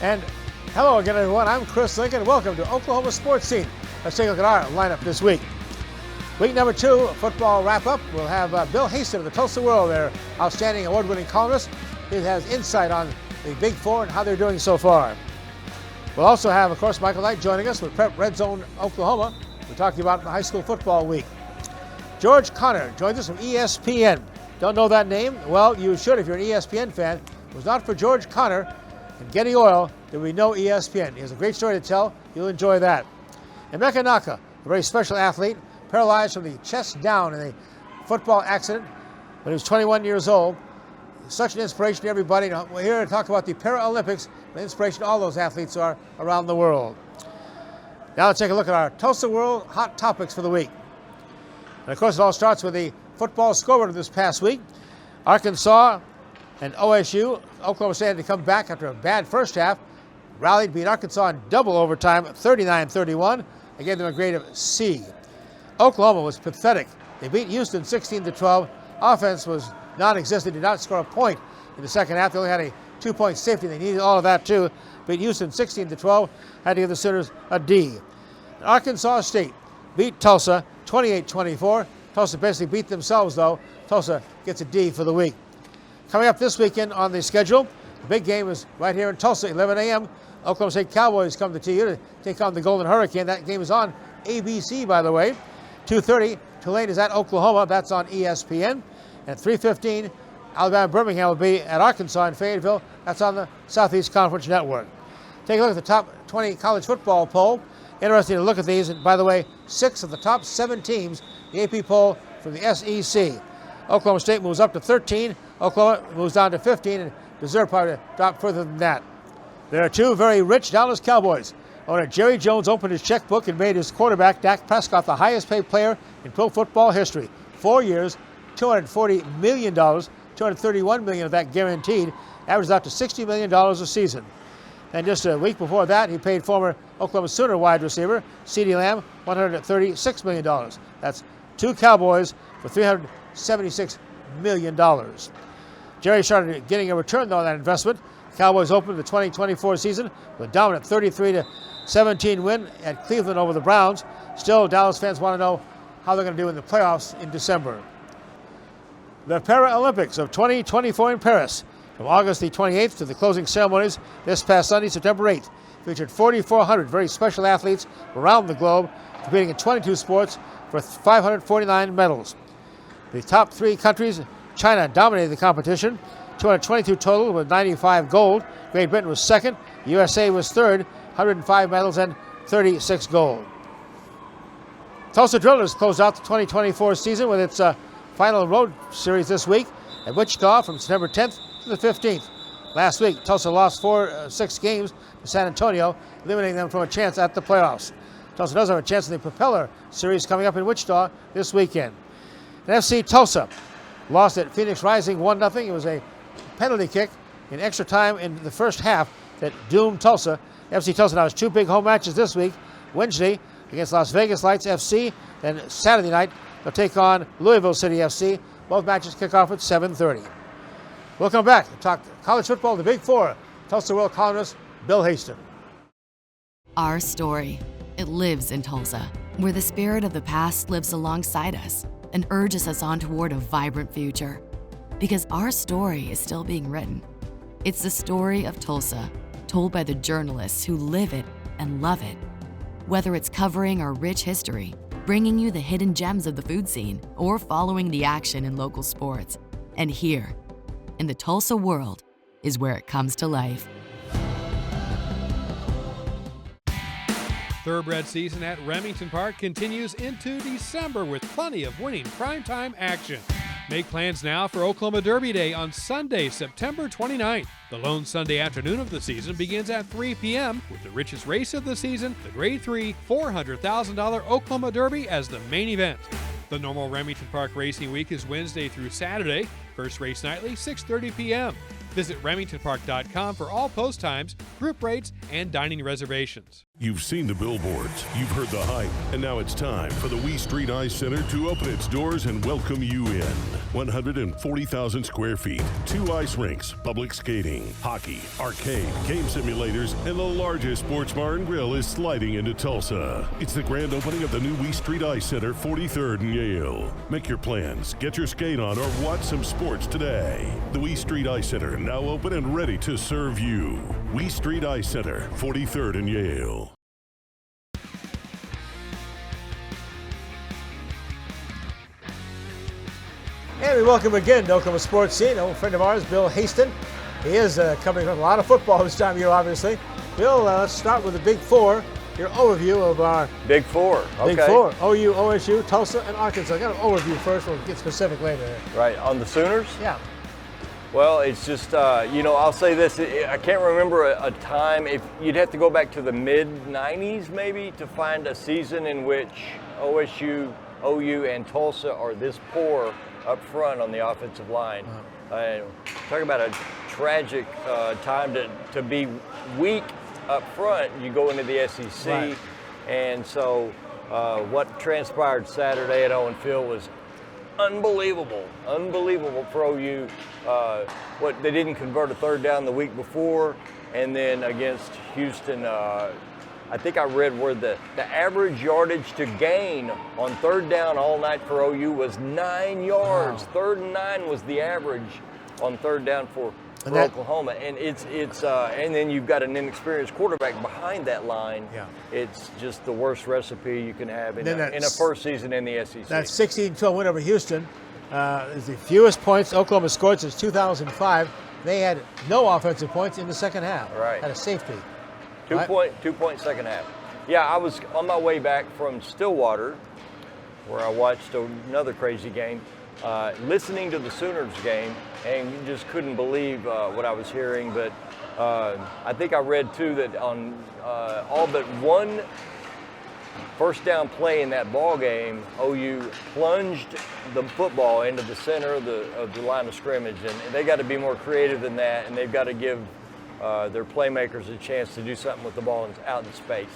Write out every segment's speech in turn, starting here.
And hello again, everyone. I'm Chris Lincoln. Welcome to Oklahoma Sports Scene. Let's take a look at our lineup this week. Week number 2, football wrap-up. We'll have Bill Haisten of the Tulsa World, their outstanding award-winning columnist. He has insight on the Big Four and how they're doing so far. We'll also have, of course, Michael Knight joining us with Prep Redzone Oklahoma. We're talking about the high school football week. George Connor joins us from ESPN. Don't know that name? Well, you should if you're an ESPN fan. If it was not for George Connor and Getty Oil, there would be no ESPN. He has a great story to tell. You'll enjoy that. And Emeka Naka, a very special athlete, paralyzed from the chest down in a football accident when he was 21 years old. Such an inspiration to everybody. We're here to talk about the Paralympics, the inspiration all those athletes are around the world. Now let's take a look at our Tulsa World hot topics for the week. And of course, it all starts with the football scoreboard of this past week. Arkansas and OSU. Oklahoma State had to come back after a bad first half. Rallied, beat Arkansas in double overtime, 39-31. I gave them a grade of C. Oklahoma was pathetic. They beat Houston 16-12. Offense was non-existent, did not score a point in the second half. They only had a 2-point safety. They needed all of that too. Beat Houston 16-12. Had to give the Sooners a D. Arkansas State beat Tulsa 28-24. Tulsa basically beat themselves though. Tulsa gets a D for the week. Coming up this weekend on the schedule, the big game is right here in Tulsa, 11 a.m. Oklahoma State Cowboys come to TU to take on the Golden Hurricane. That game is on ABC, by the way. 2:30, Tulane is at Oklahoma. That's on ESPN. And at 3:15, Alabama-Birmingham will be at Arkansas in Fayetteville. That's on the Southeast Conference Network. Take a look at the top 20 college football poll. Interesting to look at these. And by the way, 6 of the top 7 teams, the AP poll from the SEC. Oklahoma State moves up to 13. Oklahoma moves down to 15 and deserve probably to drop further than that. There are 2 very rich Dallas Cowboys. Owner Jerry Jones opened his checkbook and made his quarterback, Dak Prescott, the highest paid player in pro football history. 4 years, $240 million, $231 million of that guaranteed, averages out to $60 million a season. And just a week before that, he paid former Oklahoma Sooner wide receiver, CeeDee Lamb, $136 million. That's 2 Cowboys for $376 million. Jerry started getting a return, though, on that investment. Cowboys opened the 2024 season with a dominant 33-17 win at Cleveland over the Browns. Still, Dallas fans want to know how they're going to do in the playoffs in December. The Paralympics of 2024 in Paris, from August the 28th to the closing ceremonies this past Sunday, September 8th, featured 4,400 very special athletes around the globe, competing in 22 sports for 549 medals. The top 3 countries, China dominated the competition, 222 total with 95 gold. Great Britain was second. The USA was third, 105 medals and 36 gold. Tulsa Drillers closed out the 2024 season with its final road series this week at Wichita from September 10th to the 15th. Last week, Tulsa lost 6 games to San Antonio, eliminating them from a chance at the playoffs. Tulsa does have a chance in the Propeller Series coming up in Wichita this weekend. And FC Tulsa lost at Phoenix Rising 1-0. It was a penalty kick in extra time in the first half that doomed Tulsa. FC Tulsa now has 2 big home matches this week. Wednesday against Las Vegas Lights FC, then Saturday night they'll take on Louisville City FC. Both matches kick off at 7:30. We'll come back to talk college football, the Big Four. Tulsa World columnist Bill Haisten. Our story, it lives in Tulsa, where the spirit of the past lives alongside us and urges us on toward a vibrant future. Because our story is still being written. It's the story of Tulsa, told by the journalists who live it and love it. Whether it's covering our rich history, bringing you the hidden gems of the food scene, or following the action in local sports. And here, in the Tulsa World, is where it comes to life. Thoroughbred season at Remington Park continues into December with plenty of winning primetime action. Make plans now for Oklahoma Derby Day on Sunday, September 29th. The lone Sunday afternoon of the season begins at 3 p.m. with the richest race of the season, the Grade 3 $400,000 Oklahoma Derby, as the main event. The normal Remington Park racing week is Wednesday through Saturday. First race nightly, 6:30 p.m. Visit remingtonpark.com for all post times, group rates, and dining reservations. You've seen the billboards, you've heard the hype, and now it's time for the Wee Street Ice Center to open its doors and welcome you in. 140,000 square feet, 2 ice rinks, public skating, hockey, arcade, game simulators, and the largest sports bar and grill is sliding into Tulsa. It's the grand opening of the new Wee Street Ice Center, 43rd and Yale. Make your plans, get your skate on, or watch some sports today. The Wee Street Ice Center, now open and ready to serve you. Wee Street Ice Center, 43rd and Yale. And we welcome again to Oklahoma Sports Scene, an old friend of ours, Bill Haisten. He is coming from a lot of football this time of year, obviously. Bill, let's start with the Big Four, your overview of our Big Four. Okay. Big Four, OU, OSU, Tulsa, and Arkansas. I got an overview first, we'll get specific later. Right, on the Sooners? Yeah. Well, it's just, I'll say this, I can't remember a time, if you'd have to go back to the mid-90s maybe to find a season in which OSU, OU, and Tulsa are this poor up front on the offensive line. Talk about a tragic time to be weak up front. You go into the SEC, right. And so what transpired Saturday at Owen Field was unbelievable for OU. What they didn't convert a third down the week before, and then against Houston, I think I read where the average yardage to gain on third down all night for OU was 9 yards. Wow. 3rd and 9 was the average on third down for Oklahoma, and it's and then you've got an inexperienced quarterback behind that line. Yeah. It's just the worst recipe you can have in a first season in the SEC. That 16-12 win over Houston is the fewest points Oklahoma scored since 2005. They had no offensive points in the second half. Right. Had a safety. 2-point second half. Yeah, I was on my way back from Stillwater, where I watched another crazy game, listening to the Sooners game, and you just couldn't believe what I was hearing. But I think I read, too, that on all but one first down play in that ball game, OU plunged the football into the center of the line of scrimmage, and they got to be more creative than that, and they've got to give their playmakers a chance to do something with the ball out in space.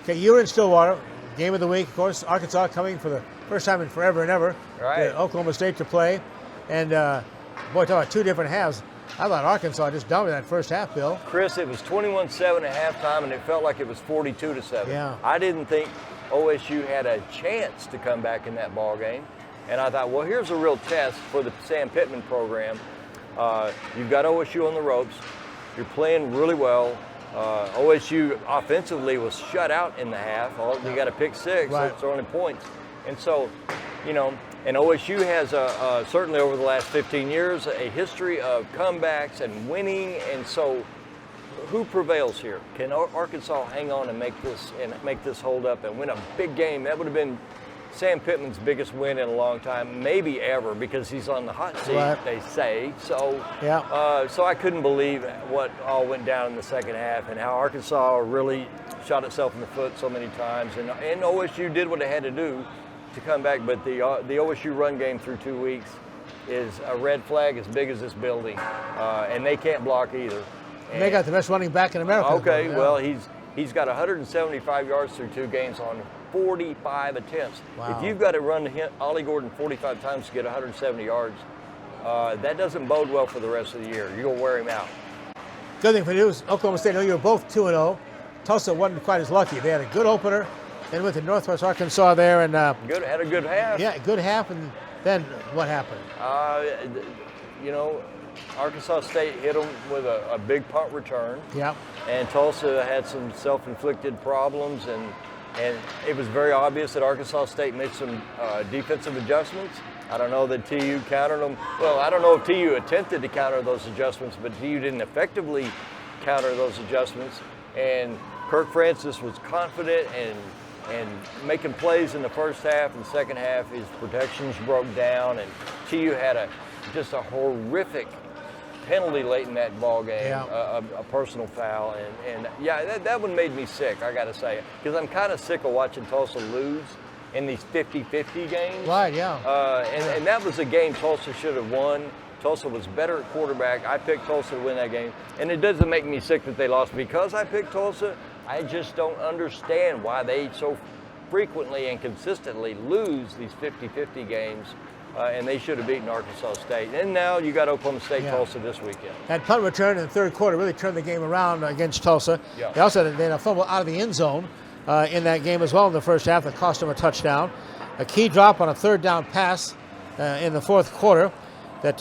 Okay, you were in Stillwater. Game of the week, of course. Arkansas coming for the first time in forever and ever. Right. To Oklahoma State to play. And, boy, talk about two different halves. I thought Arkansas just dominated that first half, Bill. Chris, it was 21-7 at halftime, and it felt like it was 42-7. Yeah. I didn't think OSU had a chance to come back in that ball game. And I thought, well, here's a real test for the Sam Pittman program. You've got OSU on the ropes. You're playing really well. OSU offensively was shut out in the half. You got a pick six, right. So it's only points. And so, and OSU has certainly over the last 15 years a history of comebacks and winning. And so, who prevails here? Can Arkansas hang on and make this hold up and win a big game? That would have been Sam Pittman's biggest win in a long time, maybe ever, because he's on the hot seat, right. They say. So, so I couldn't believe what all went down in the second half and how Arkansas really shot itself in the foot so many times. And OSU did what it had to do to come back, but the OSU run game through 2 weeks is a red flag as big as this building, and they can't block either. And they got the best running back in America. Okay, well, he's got 175 yards through 2 games on 45 attempts. Wow. If you've got to run Ollie Gordon 45 times to get 170 yards, that doesn't bode well for the rest of the year. You're going to wear him out. Good thing for you is Oklahoma State, I know you were both 2-0. Tulsa wasn't quite as lucky. They had a good opener, then went to Northwest Arkansas there. And had a good half. Yeah, good half, and then what happened? Arkansas State hit them with a big punt return. Yeah. And Tulsa had some self-inflicted problems, and it was very obvious that Arkansas State made some defensive adjustments. I don't know that TU countered them. Well, I don't know if TU attempted to counter those adjustments, but TU didn't effectively counter those adjustments. And Kirk Francis was confident and making plays in the first half. And the second half, his protections broke down, and TU had just a horrific penalty late in that ball game, a personal foul, and that one made me sick, I gotta say, because I'm kind of sick of watching Tulsa lose in these 50-50 games. Right, yeah. And that was a game Tulsa should have won, Tulsa was better at quarterback. I picked Tulsa to win that game. And it doesn't make me sick that they lost because I picked Tulsa. I just don't understand why they so frequently and consistently lose these 50-50 games. And they should have beaten Arkansas State. And now you got Oklahoma State, Tulsa this weekend. That punt return in the third quarter really turned the game around against Tulsa. Yeah. They also had a fumble out of the end zone in that game as well in the first half that cost them a touchdown. A key drop on a third down pass in the fourth quarter that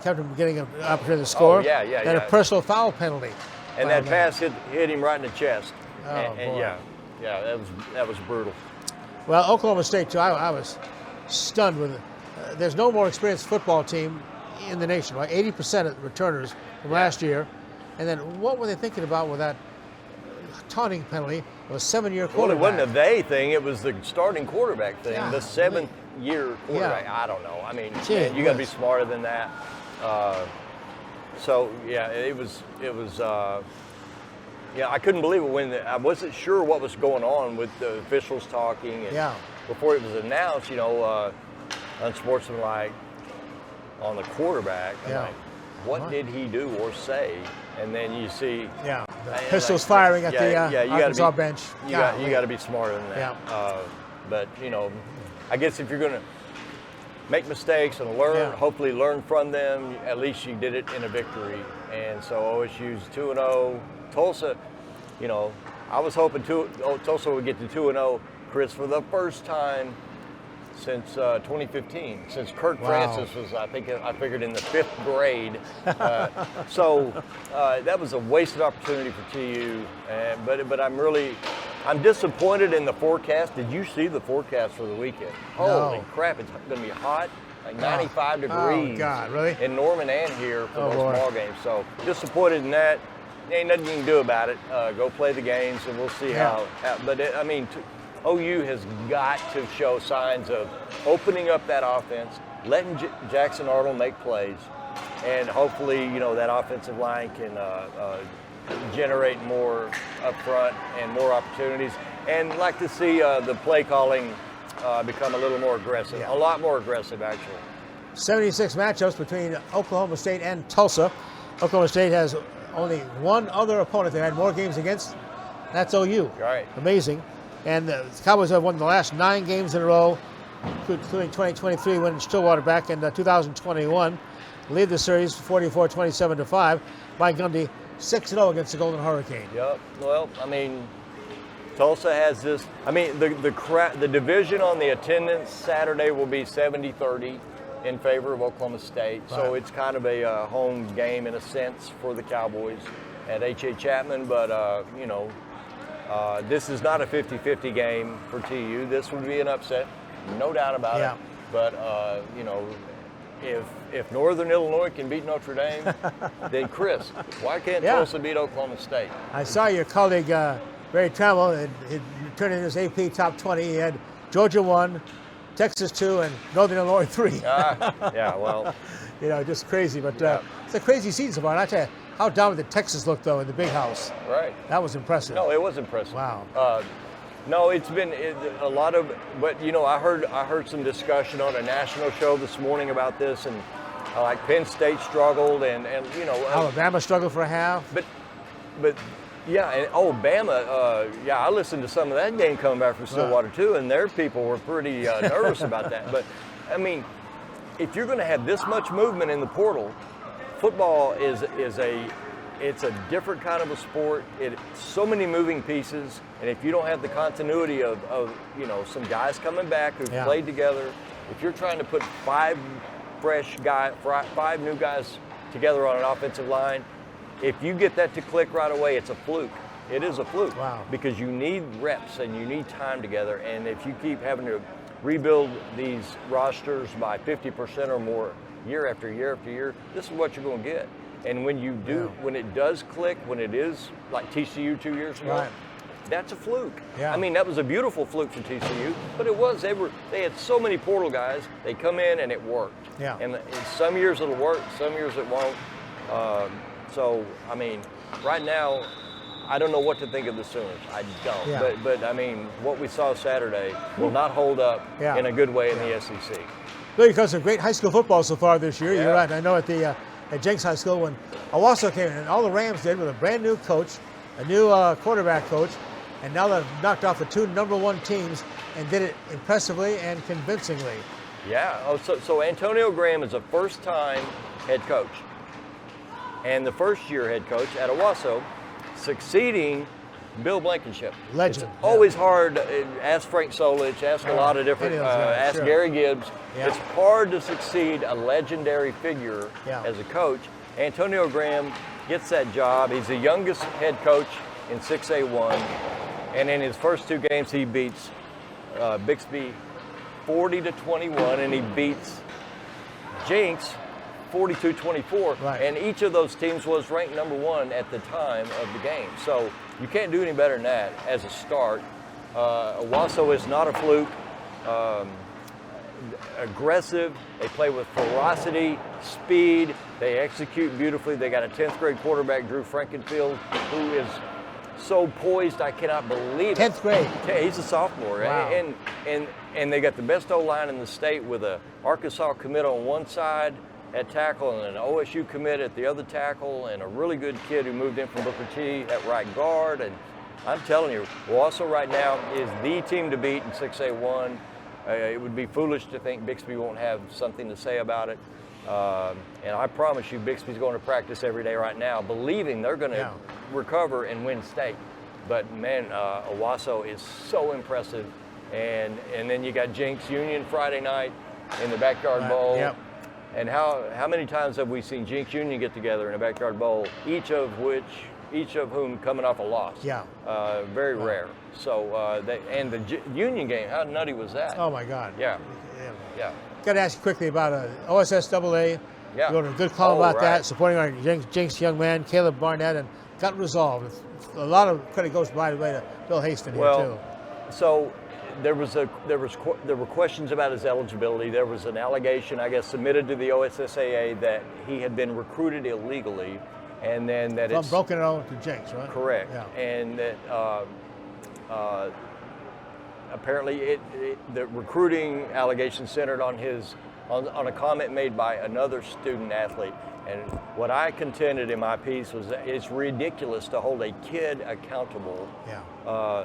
kept them getting an opportunity to score. Oh, yeah. And a personal foul penalty. And that pass hit him right in the chest. Oh, and boy. yeah, that was brutal. Well, Oklahoma State, too, I was stunned with it. There's no more experienced football team in the nation, right? 80% of returners from last year. And then what were they thinking about with that taunting penalty of a 7-year quarterback? Well, it wasn't a they thing. It was the starting quarterback thing. Yeah, the 7th-year quarterback. Yeah. I don't know. I mean, man, you got to be smarter than that. It was. I couldn't believe it when I wasn't sure what was going on with the officials talking. And before it was announced, unsportsmanlike on the quarterback. I'm like, what did he do or say? And then you see pistols firing at the Arkansas bench. You got to be smarter than that. Yeah. But I guess if you're going to make mistakes and learn, hopefully learn from them, at least you did it in a victory. And so OSU's 2-0. Tulsa, I was hoping Tulsa would get to 2-0, Chris, for the first time since 2015, since Kirk Francis was, I figured in the 5th grade. That was a wasted opportunity for TU. But I'm disappointed in the forecast. Did you see the forecast for the weekend? Holy crap, it's going to be hot, like 95 degrees. Oh, God, really? In Norman and here for those ball games. So disappointed in that. Ain't nothing you can do about it. Go play the games, and we'll see how. But OU has got to show signs of opening up that offense, letting Jackson Arnold make plays, and hopefully, that offensive line can generate more up front and more opportunities. And like to see the play calling become a little more aggressive, a lot more aggressive, actually. 76 matchups between Oklahoma State and Tulsa. Oklahoma State has only one other opponent they had more games against. That's OU. Right. Amazing. And the Cowboys have won the last 9 games in a row, including 2023, winning Stillwater back in 2021. Lead the series 44-27-5. Mike Gundy 6-0 against the Golden Hurricane. Yep. Well, Tulsa has this. The division on the attendance Saturday will be 70-30 in favor of Oklahoma State. Right. So it's kind of a home game in a sense for the Cowboys at H.A. Chapman. But this is not a 50-50 game for TU. This would be an upset, no doubt about it. But, if Northern Illinois can beat Notre Dame, then Chris, why can't Tulsa beat Oklahoma State? I saw your colleague, Barry Trammell, had turned in his AP top 20. He had Georgia 1, Texas 2, and Northern Illinois 3. Just crazy. But it's a crazy season so far. And I tell you, how dominant did Texas look, though, in the big house? Right. That was impressive. No, it was impressive. Wow. No, it's been a lot of, but I heard some discussion on a national show this morning about this, and like Penn State struggled, and Alabama struggled for a half. But and Bama, I listened to some of that game coming back from Stillwater too, and their people were pretty nervous about that. But if you're going to have this much movement in the portal, football is a different kind of a sport. It's so many moving pieces, and if you don't have the continuity of some guys coming back who've played together, if you're trying to put 5 new guys together on an offensive line, if you get that to click right away, it's a fluke. It is a fluke. Wow. Because you need reps and you need time together, and if you keep having to rebuild these rosters by 50% or more year after year after year, this is what you're going to get. And when you do, when it does click, when it is like TCU 2 years ago, that's a fluke. Yeah. That was a beautiful fluke for TCU, but it was. They had so many portal guys. They come in and it worked. Yeah. And some years it'll work, some years it won't. Right now, I don't know what to think of the Sooners. I don't. Yeah. But what we saw Saturday will not hold up in a good way in the SEC. Bill, you've got some great high school football so far this year. Yeah. You're right. I know at Jenks High School when Owasso came in, and all the Rams did with a brand new coach, a new quarterback coach, and now they've knocked off the 2 #1 teams and did it impressively and convincingly. Yeah. Oh, so Antonio Graham is a first-time head coach, and the first-year head coach at Owasso, succeeding Bill Blankenship. Legend. It's always hard. Ask Frank Solich. Ask a lot of different. Ask sure. Gary Gibbs. Yeah. It's hard to succeed a legendary figure as a coach. Antonio Graham gets that job. He's the youngest head coach in 6A1, and in his first 2 games he beats Bixby 40-21, and he beats Jenks 42-24. Right. And each of those teams was ranked #1 at the time of the game. So you can't do any better than that as a start. Owasso is not a fluke. Aggressive. They play with ferocity, speed. They execute beautifully. They got a 10th grade quarterback, Drew Frankenfield, who is so poised, I cannot believe it. 10th grade. He's a sophomore. Wow. And they got the best O-line in the state with a Arkansas commit on one side at tackle and an OSU commit at the other tackle, and a really good kid who moved in from Booker T at right guard. And I'm telling you, Owasso right now is the team to beat in 6A1. It would be foolish to think Bixby won't have something to say about it. And I promise you, Bixby's going to practice every day right now, believing they're going to recover and win state. But man, Owasso is so impressive. And then you got Jenks Union Friday night in the Backyard Bowl. Yep. And how many times have we seen Jenks Union get together in a Backyard Bowl, each of whom coming off a loss? Yeah. Very rare. So and the Union game, how nutty was that? Oh my God. Yeah. Yeah. Got to ask you quickly about OSSAA. Yeah. You wrote a good column about right. that, supporting our Jenks young man, Caleb Barnett, and got resolved. A lot of credit goes by the way to Bill Haisten here too. So there were questions about his eligibility. There was an allegation, I guess, submitted to the OSSAA that he had been recruited illegally, and then that it's broken it over to Jenks, right? Correct. Yeah. And that apparently the recruiting allegation centered on on a comment made by another student athlete. And what I contended in my piece was that it's ridiculous to hold a kid accountable. Yeah.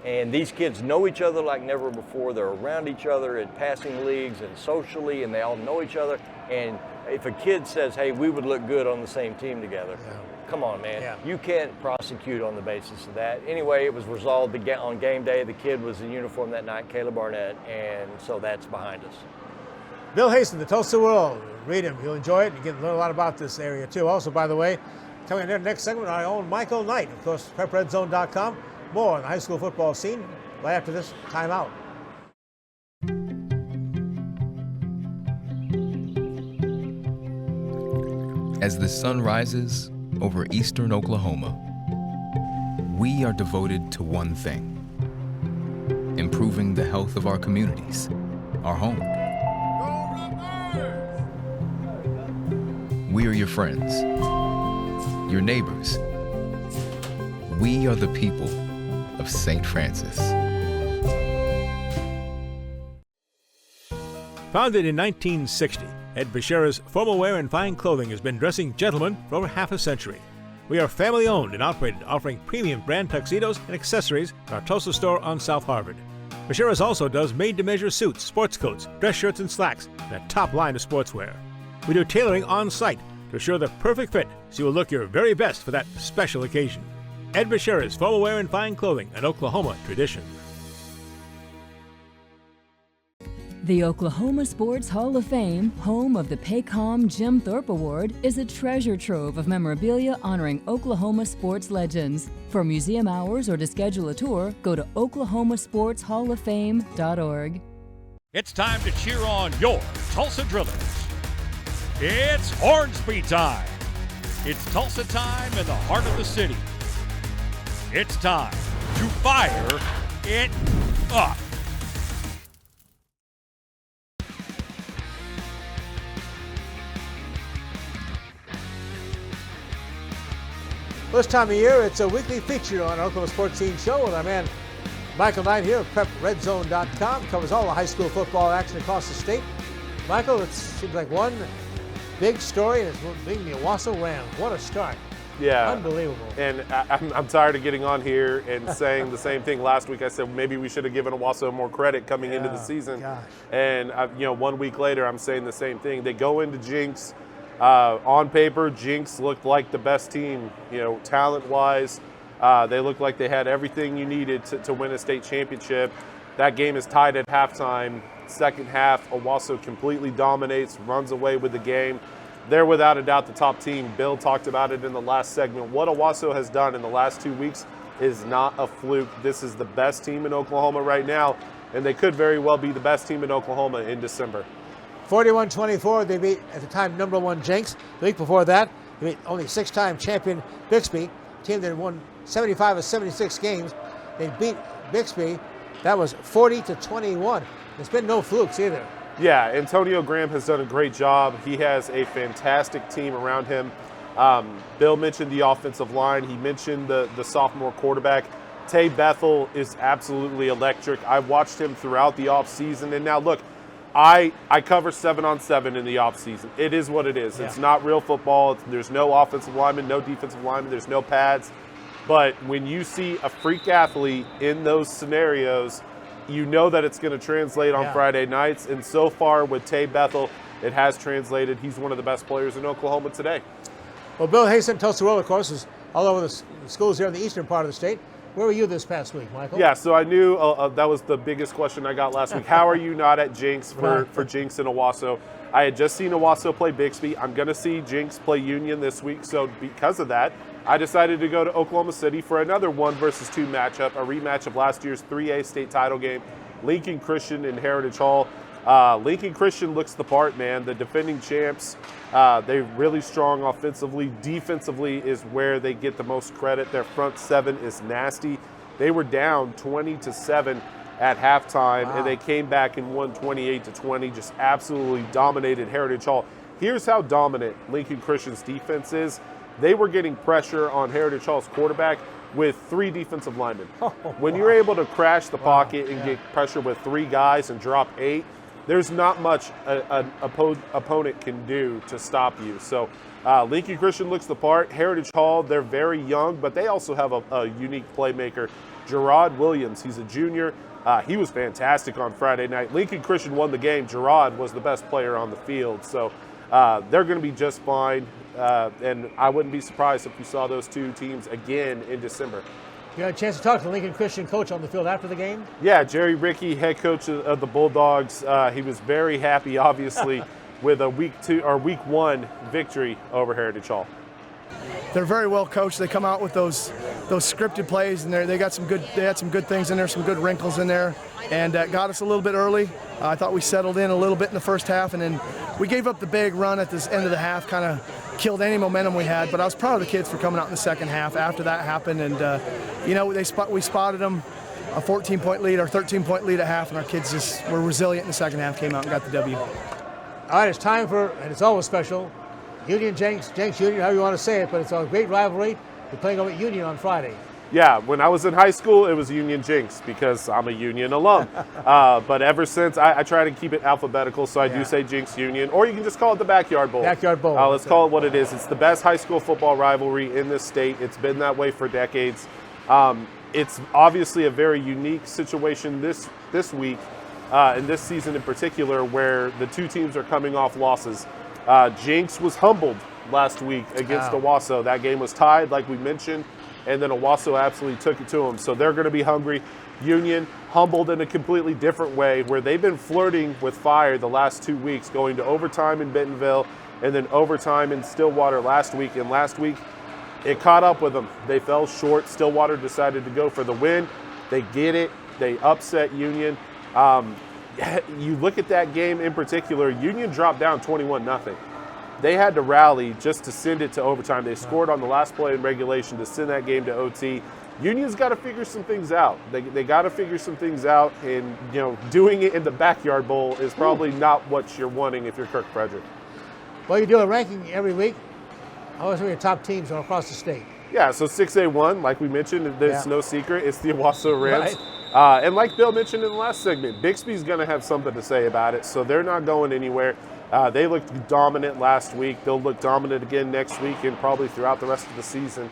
And these kids know each other like never before. They're around each other at passing leagues and socially, and they all know each other. And if a kid says, hey, we would look good on the same team together, come on, man. Yeah. You can't prosecute on the basis of that. Anyway, it was resolved on game day. The kid was in uniform that night, Caleb Barnett, and so that's behind us. Bill Haisten, the Tulsa World. Read him. You'll enjoy it. You can learn a lot about this area, too. Also, by the way, coming in the next segment, our own Michael Knight, of course, PrepRedzone.com. More on the high school football scene right after this timeout. As the sun rises over eastern Oklahoma, we are devoted to one thing: improving the health of our communities, our home. We are your friends, your neighbors. We are the people of St. Francis. Founded in 1960, Ed Bashira's Formal Wear and Fine Clothing has been dressing gentlemen for over half a century. We are family owned and operated, offering premium brand tuxedos and accessories in our Tulsa store on South Harvard. Bashira's also does made-to-measure suits, sports coats, dress shirts, and slacks, and a top line of sportswear. We do tailoring on site to assure the perfect fit so you will look your very best for that special occasion. Ed Bashira's Formal Wear and Fine Clothing, an Oklahoma tradition. The Oklahoma Sports Hall of Fame, home of the Paycom Jim Thorpe Award, is a treasure trove of memorabilia honoring Oklahoma sports legends. For museum hours or to schedule a tour, go to oklahomasportshalloffame.org. It's time to cheer on your Tulsa Drillers. It's Hornsby time. It's Tulsa time in the heart of the city. It's time to fire it up. This time of year, it's a weekly feature on our Oklahoma Sports Scene Show with our man Michael Knight here of PrepRedzone.com. Covers all the high school football action across the state. Michael, it seems like one big story, and it's being the Owasso Rams. What a start. Yeah. Unbelievable. And I'm tired of getting on here and saying the same thing. Last week I said maybe we should have given Owasso more credit coming into the season. Gosh. And, 1 week later I'm saying the same thing. They go into Jinx. On paper, Jinx looked like the best team, talent-wise. They looked like they had everything you needed to win a state championship. That game is tied at halftime. Second half, Owasso completely dominates, runs away with the game. They're without a doubt the top team. Bill talked about it in the last segment. What Owasso has done in the last 2 weeks is not a fluke. This is the best team in Oklahoma right now, and they could very well be the best team in Oklahoma in December. 41-24, they beat, at the time, #1 Jinx. The week before that, they beat only 6-time champion Bixby, a team that won 75 of 76 games. They beat Bixby. That was 40-21. There's been no flukes either. Yeah, Antonio Graham has done a great job. He has a fantastic team around him. Bill mentioned the offensive line. He mentioned the sophomore quarterback. Tay Bethel is absolutely electric. I watched him throughout the offseason. And now, look, I cover 7-on-7 in the offseason. It is what it is. Yeah. It's not real football. There's no offensive lineman, no defensive lineman. There's no pads. But when you see a freak athlete in those scenarios, you know that it's going to translate on Friday nights. And so far with Tay Bethel, it has translated. He's one of the best players in Oklahoma today. Well, Bill Haisten, Tulsa Roll, of course, is all over the schools here in the eastern part of the state. Where were you this past week, Michael? Yeah, so I knew that was the biggest question I got last week. How are you not at Jinx for Jinx and Owasso? I had just seen Owasso play Bixby. I'm going to see Jinx play Union this week. So because of that, I decided to go to Oklahoma City for another 1-versus-2 matchup, a rematch of last year's 3A state title game, Lincoln Christian and Heritage Hall. Lincoln Christian looks the part, man. The defending champs, they're really strong offensively. Defensively is where they get the most credit. Their front seven is nasty. They were down 20-7 at halftime, and they came back and won 28-20, just absolutely dominated Heritage Hall. Here's how dominant Lincoln Christian's defense is. They were getting pressure on Heritage Hall's quarterback with 3 defensive linemen. When you're able to crash the pocket and get pressure with 3 guys and drop 8, there's not much an opponent can do to stop you. So Lincoln Christian looks the part. Heritage Hall, they're very young, but they also have a unique playmaker. Gerard Williams, he's a junior. He was fantastic on Friday night. Lincoln Christian won the game. Gerard was the best player on the field. So they're going to be just fine. And I wouldn't be surprised if we saw those two teams again in December. You had a chance to talk to the Lincoln Christian coach on the field after the game? Yeah, Jerry Rickey, head coach of the Bulldogs. He was very happy, obviously, with a week 1 victory over Heritage Hall. They're very well coached. They come out with those scripted plays, and they had some good things in there, some good wrinkles in there, and got us a little bit early. I thought we settled in a little bit in the first half, and then we gave up the big run at this end of the half, kind of killed any momentum we had. But I was proud of the kids for coming out in the second half after that happened, and we spotted them a 14-point lead or 13-point lead at half, and our kids just were resilient in the second half, came out and got the W. All right, it's time for, and it's always special, Union Jenks Union, however you want to say it, but it's a great rivalry. We're playing over at Union on Friday. Yeah, when I was in high school, it was Union Jinx because I'm a Union alum. But ever since, I try to keep it alphabetical, so I do say Jinx Union, or you can just call it the Backyard Bowl. Backyard Bowl. Let's call it what it is. It's the best high school football rivalry in this state. It's been that way for decades. It's obviously a very unique situation this week, and this season in particular, where the two teams are coming off losses. Jinx was humbled last week against Owasso. That game was tied, like we mentioned, and then Owasso absolutely took it to them. So they're going to be hungry. Union humbled in a completely different way, where they've been flirting with fire the last 2 weeks, going to overtime in Bentonville and then overtime in Stillwater last week. And last week, it caught up with them. They fell short. Stillwater decided to go for the win. They get it. They upset Union. You look at that game in particular, Union dropped down 21-0. They had to rally just to send it to overtime. They scored on the last play in regulation to send that game to OT. Union's got to figure some things out. They got to figure some things out, and doing it in the Backyard Bowl is probably not what you're wanting if you're Kirk Frederick. Well, you do a ranking every week. How are some of your top teams all across the state? Yeah, so 6A1, like we mentioned, there's no secret. It's the Owasso Rams. Right. And like Bill mentioned in the last segment, Bixby's going to have something to say about it, so they're not going anywhere. They looked dominant last week. They'll look dominant again next week and probably throughout the rest of the season.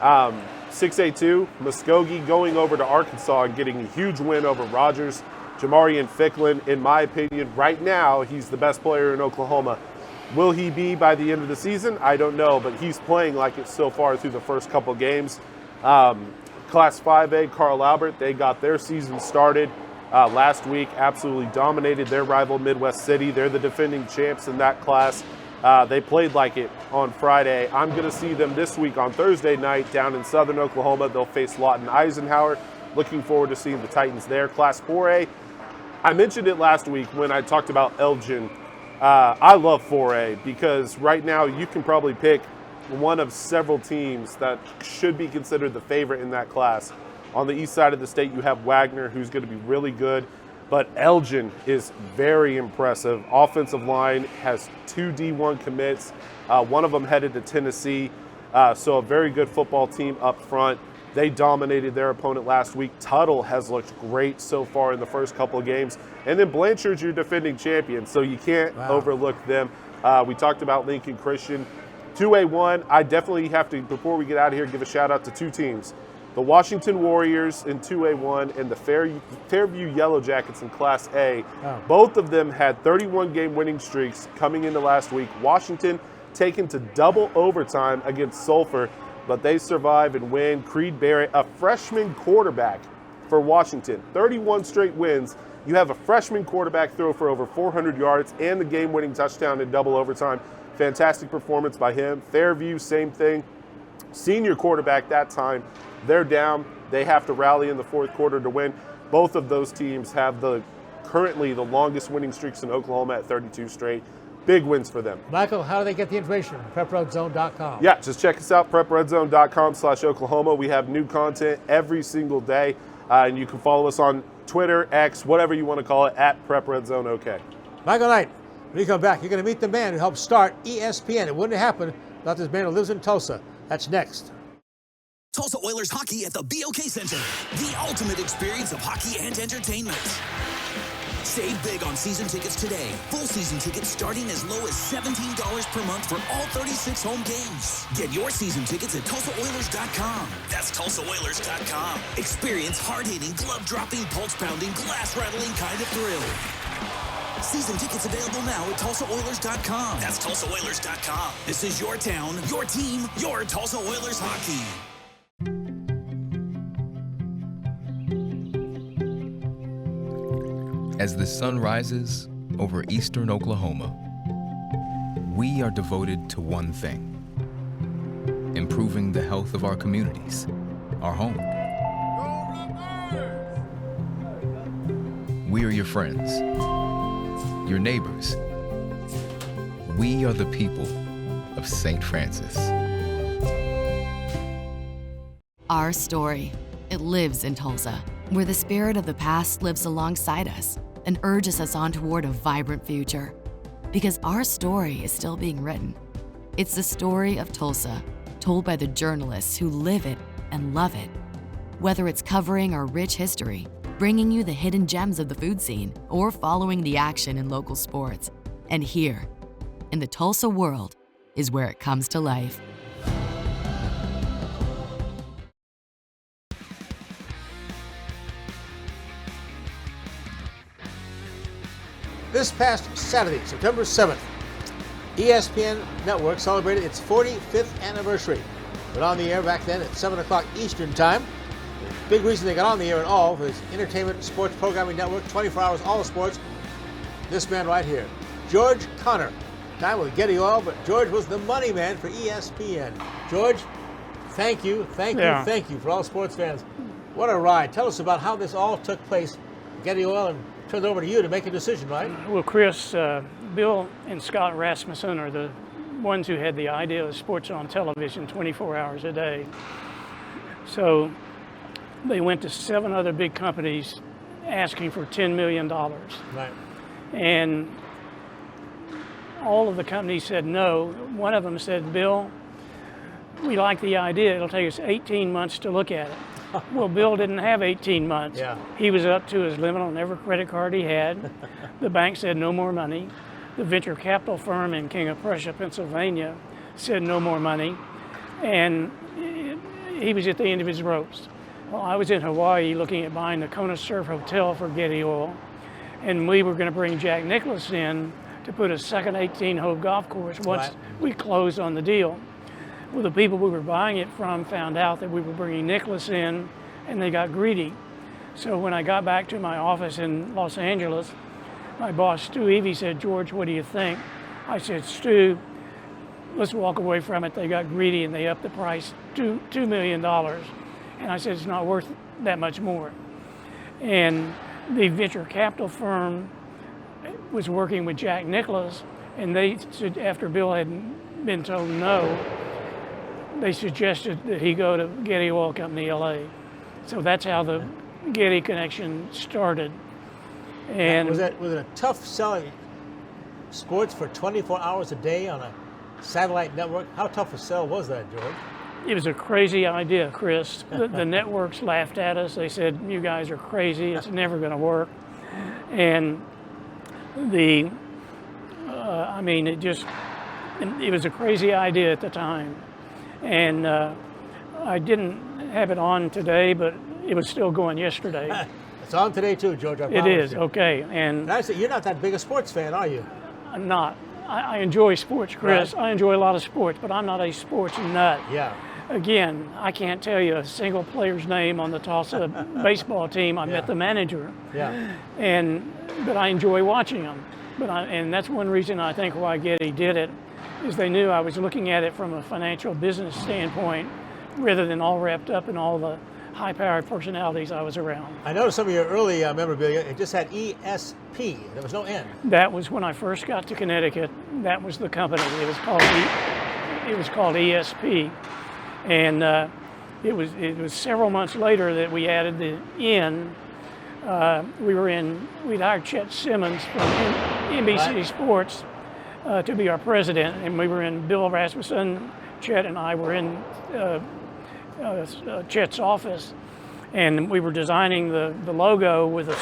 6A2, Muskogee going over to Arkansas and getting a huge win over Rogers. Jamarian Ficklin, in my opinion, right now, he's the best player in Oklahoma. Will he be by the end of the season? I don't know, but he's playing like it so far through the first couple games. Class 5A, Carl Albert, they got their season started last week, absolutely dominated their rival Midwest City. They're the defending champs in that class. They played like it on Friday. I'm going to see them this week on Thursday night down in southern Oklahoma. They'll face Lawton Eisenhower. Looking forward to seeing the Titans there. Class 4A, I mentioned it last week when I talked about Elgin. I love 4A because right now you can probably pick one of several teams that should be considered the favorite in that class. On the east side of the state, you have Wagner, who's going to be really good, but Elgin is very impressive. Offensive line has 2 D1 commits, one of them headed to Tennessee, so a very good football team up front. They dominated their opponent last week. Tuttle has looked great so far in the first couple of games. And then Blanchard's your defending champion, so you can't overlook them. We talked about Lincoln Christian. 2A1, I definitely have to, before we get out of here, give a shout out to 2 teams. The Washington Warriors in 2A1 and the Fairview Yellow Jackets in Class A. Both of them had 31-game winning streaks coming into last week. Washington taken to double overtime against Sulphur, but they survive and win. Creed Barrett, a freshman quarterback for Washington, 31 straight wins. You have a freshman quarterback throw for over 400 yards and the game-winning touchdown in double overtime. Fantastic performance by him. Fairview, same thing. Senior quarterback that time. They're down. They have to rally in the fourth quarter to win. Both of those teams have currently the longest winning streaks in Oklahoma at 32 straight. Big wins for them. Michael, how do they get the information? PrepRedzone.com. Yeah, just check us out, PrepRedzone.com/Oklahoma. We have new content every single day, and you can follow us on Twitter, X, whatever you want to call it, at PrepRedzone. Okay. Michael Knight, when you come back, you're going to meet the man who helped start ESPN. It wouldn't have happened without this man who lives in Tulsa. That's next. Tulsa Oilers hockey at the BOK Center. The ultimate experience of hockey and entertainment. Save big on season tickets today. Full season tickets starting as low as $17 per month for all 36 home games. Get your season tickets at TulsaOilers.com. That's TulsaOilers.com. Experience hard-hitting, glove-dropping, pulse-pounding, glass-rattling kind of thrill. Season tickets available now at TulsaOilers.com. That's TulsaOilers.com. This is your town, your team, your Tulsa Oilers hockey. As the sun rises over eastern Oklahoma, we are devoted to one thing: improving the health of our communities, our home. We are your friends, your neighbors. We are the people of St. Francis. Our story, it lives in Tulsa, where the spirit of the past lives alongside us and urges us on toward a vibrant future. Because our story is still being written. It's the story of Tulsa, told by the journalists who live it and love it. Whether it's covering our rich history, bringing you the hidden gems of the food scene, or following the action in local sports. And here, in the Tulsa world, is where it comes to life. This past Saturday, September 7th, ESPN Network celebrated its 45th anniversary. But on the air back then at 7 o'clock Eastern Time. The big reason they got on the air at all was entertainment sports programming network, 24 hours, all the sports. This man right here, George Connor. Time with Getty Oil, but George was the money man for ESPN. George, thank you for all sports fans. What a ride. Tell us about how this all took place. Getty Oil, and turn it over to you to make a decision, right? Well, Chris, Bill and Scott Rasmussen are the ones who had the idea of sports on television 24 hours a day. So they went to 7 other big companies asking for $10 million. Right. And all of the companies said no. One of them said, Bill, we like the idea. It'll take us 18 months to look at it. Well, Bill didn't have 18 months. Yeah. He was up to his limit on every credit card he had. The bank said no more money. The venture capital firm in King of Prussia, Pennsylvania, said no more money. And he was at the end of his ropes. Well, I was in Hawaii looking at buying the Kona Surf Hotel for Getty Oil, and we were going to bring Jack Nicklaus in to put a second 18-hole golf course once we closed on the deal. Well, the people we were buying it from found out that we were bringing Nicklaus in, and they got greedy. So when I got back to my office in Los Angeles, my boss, Stu Evey, said, "George, what do you think?" I said, "Stu, let's walk away from it. They got greedy and they upped the price $2 million. And I said, "It's not worth that much more." And the venture capital firm was working with Jack Nicklaus, and they said, after Bill had been told no, they suggested that he go to Getty Oil Company, LA. So that's how the Getty connection started. And was it a tough selling sports for 24 hours a day on a satellite network? How tough a sell was that, George? it was a crazy idea, Chris. The networks laughed at us. They said, "You guys are crazy. It's never going to work." And I mean, it was a crazy idea at the time. And I didn't have it on today, but it was still going yesterday. It's on today too, George. It is, okay. And I say, you're not that big a sports fan, are you? I'm not. I enjoy sports, Chris. Right. I enjoy a lot of sports, but I'm not a sports nut. Yeah. Again, I can't tell you a single player's name on the Tulsa baseball team. I met the manager. Yeah. But I enjoy watching them. And that's one reason I think why Getty did it, is they knew I was looking at it from a financial business standpoint rather than all wrapped up in all the high-powered personalities I was around. I noticed some of your early memorabilia, it just had ESP. There was no N. That was when I first got to Connecticut. That was the company. It was called ESP. And it was several months later that we added the N. We'd hired Chet Simmons from NBC Sports to be our president, and we were in Bill Rasmussen. Chet and I were in Chet's office, and we were designing the logo with the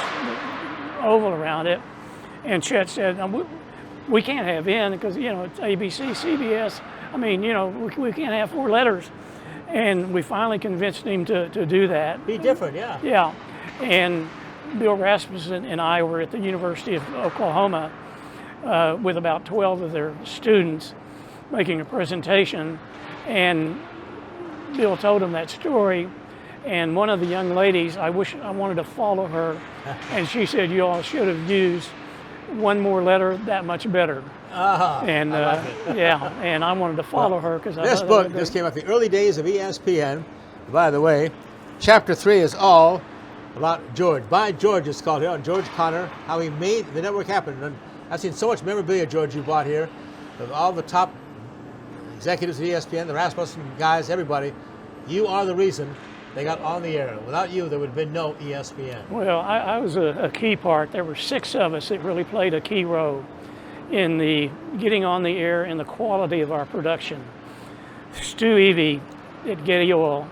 oval around it. And Chet said, "We can't have N because it's ABC, CBS. I mean, we can't have 4 letters." And we finally convinced him to do that. Be different, yeah. Yeah, and Bill Rasmussen and I were at the University of Oklahoma with about 12 of their students making a presentation, and Bill told them that story, and one of the young ladies, I wanted to follow her, and she said, "You all should have used one more letter, that much better." And I like it. yeah, and I wanted to follow her because this book just came out the early days of ESPN. By the way, chapter 3 is all about George. By George, it's called here, on George Connor, how he made the network happen. And I've seen so much memorabilia, George, you bought here, of all the top executives at ESPN, the Rasmussen guys, everybody. You are the reason they got on the air. Without you, there would have been no ESPN. Well, I was a key part. There were 6 of us that really played a key role in the getting on the air and the quality of our production. Stu Evey at Getty Oil,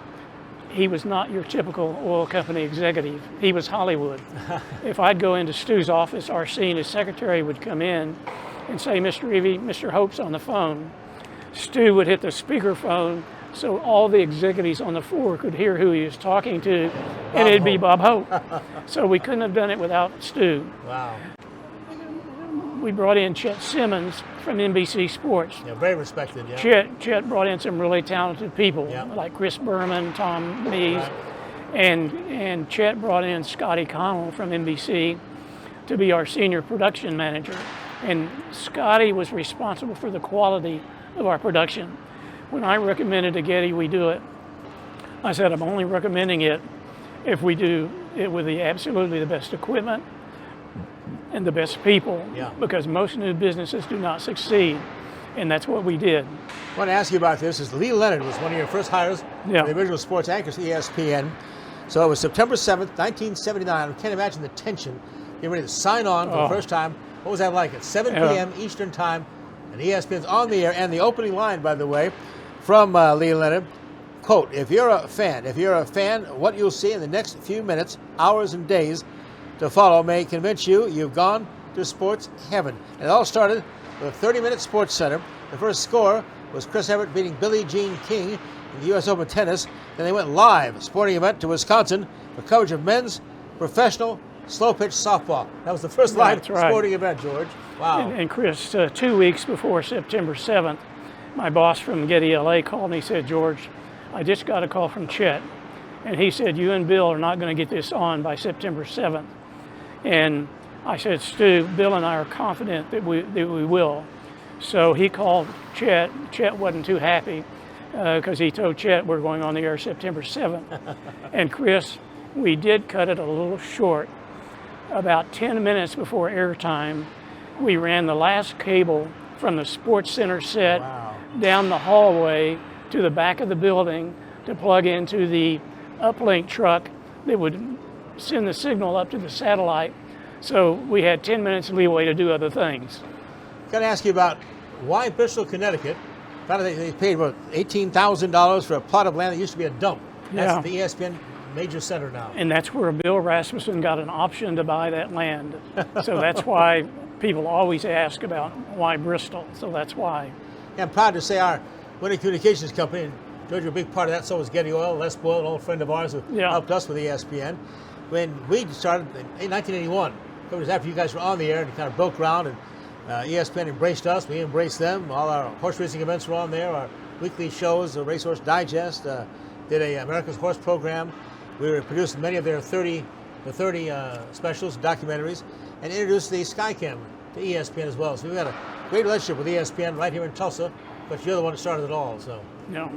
he was not your typical oil company executive. He was Hollywood. If I'd go into Stu's office, our scene, his secretary would come in and say, "Mr. Evey, Mr. Hope's on the phone." Stu would hit the speakerphone so all the executives on the floor could hear who he was talking to, and it'd be Bob Hope. So we couldn't have done it without Stu. Wow. We brought in Chet Simmons from NBC Sports. Yeah, very respected, yeah. Chet brought in some really talented people, Yeah. like Chris Berman, Tom Mees, Right. and Chet brought in Scotty Connell from NBC to be our senior production manager. And Scotty was responsible for the quality of our production. When I recommended to Getty we do it, I said, "I'm only recommending it if we do it with absolutely the best equipment and the best people, Yeah. because most new businesses do not succeed." And that's what we did. I want to ask you about this. Lee Leonard was one of your first hires, Yeah. the original sports anchors, ESPN. So it was September 7th, 1979. I can't imagine the tension. Getting ready to sign on for the first time. What was that like? At 7 p.m. Eastern Time, and ESPN's on the air, and the opening line, by the way, from Lee Leonard. quote, if you're a fan, what you'll see in the next few minutes, hours, and days to follow may convince you you've gone to sports heaven. And it all started with a 30-minute Sports Center. The first score was Chris Everett beating Billie Jean King in the U.S. Open tennis. Then they went live, sporting event, to Wisconsin for coverage of men's professional slow-pitch softball. That was the first live sporting event, George. Wow. And Chris, 2 weeks before September 7th, my boss from Getty, LA called me and said, George, I just got a call from Chet. And he said, you and Bill are not going to get this on by September 7th. And I said, Stu, Bill and I are confident that we will. So he called Chet. Chet wasn't too happy because he told Chet we're going on the air September 7th. And Chris, we did cut it a little short. About 10 minutes before airtime, we ran the last cable from the Sports Center set down the hallway to the back of the building to plug into the uplink truck that would send the signal up to the satellite. So we had 10 minutes leeway to do other things. Got to ask you about why Bristol, Connecticut. They paid about $18,000 for a plot of land that used to be a dump. That's the ESPN major center now. And that's where Bill Rasmussen got an option to buy that land. So that's why people always ask about why Bristol. So that's why. Yeah, I'm proud to say our Winning Communications company, and George, you're a big part of that, so was Getty Oil. Les Boyle, an old friend of ours who helped us with ESPN. When we started in 1981, it was after you guys were on the air and kind of broke ground, and ESPN embraced us, we embraced them. All our horse racing events were on there, our weekly shows, the Racehorse Digest, did a America's Horse program. We were producing many of their 30 specials, documentaries, and introduced the Skycam to ESPN as well. So we've got a great relationship with ESPN right here in Tulsa, but you're the one that started it all, so. Yeah.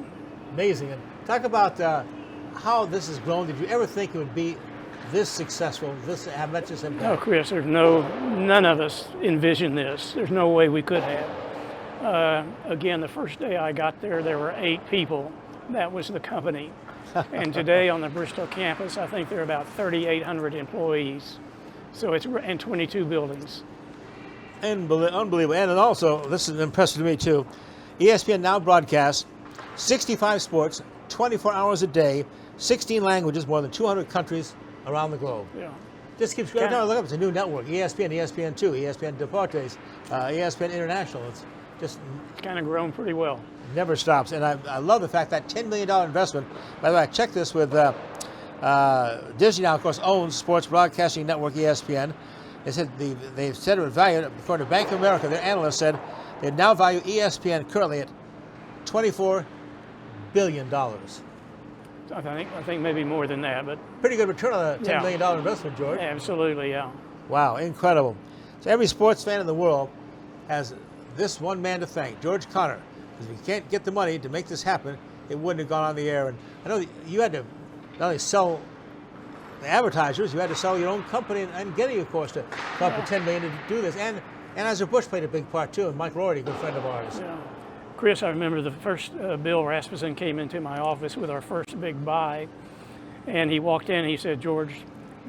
Amazing. And talk about how this has grown. Did you ever think it would be this successful, have much this impact? No, Chris, none of us envisioned this. There's no way we could have. Again, the first day I got there were 8 people. That was the company. And today on the Bristol campus, I think there are about 3,800 employees. So it's in 22 buildings. Unbelievable. And also, this is impressive to me too, ESPN now broadcasts 65 sports, 24 hours a day, 16 languages, more than 200 countries around the globe. Yeah. This keeps going. Every time I look up, it's a new network. ESPN, ESPN2, ESPN Deportes, ESPN International. It's just kind of grown pretty well. Never stops. And I love the fact that $10 million investment. By the way, I checked this with Disney now, of course, owns Sports Broadcasting Network ESPN. They said they said it was valued, according to Bank of America, their analyst said they now value ESPN currently at $24 billion. I think maybe more than that, but pretty good return on a $10 million investment, George. Absolutely, yeah. Wow, incredible. So every sports fan in the world has this one man to thank, George Connor. Because if you can't get the money to make this happen, it wouldn't have gone on the air. And I know you had to not only sell the advertisers, you had to sell your own company and Getty, of course, to come up with $10 million to do this. And Anheuser-Busch played a big part too, and Mike Rorty, a good friend of ours. Yeah. Chris, I remember the first Bill Rasmussen came into my office with our first big buy, and he walked in and he said, George,